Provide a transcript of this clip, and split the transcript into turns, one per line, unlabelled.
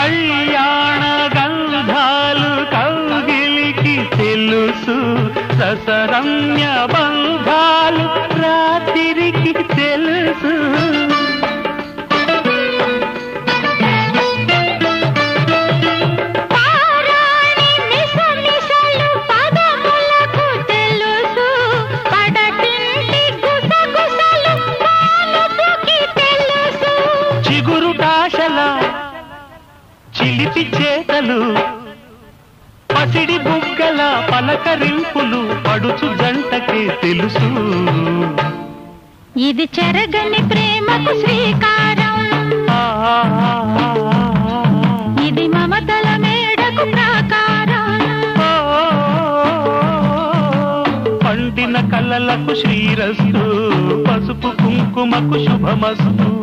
కళ్యాణ గంధాలు కౌగిలికి తెలుసు, రసరమ్య బంధాలు రాత్రికి తెలుసు. చిలిపి చేతలు పసిడి బుగ్గల పలకరింపులు పడుచు జంటకే తెలుసు.
ఇది చెరగని ప్రేమకు శ్రీకారం, ఇది మమతల మేడకు ప్రాకారం.
పండిన కలలకు శ్రీరస్తు, పసుపు కుంకుమకు శుభమస్తు.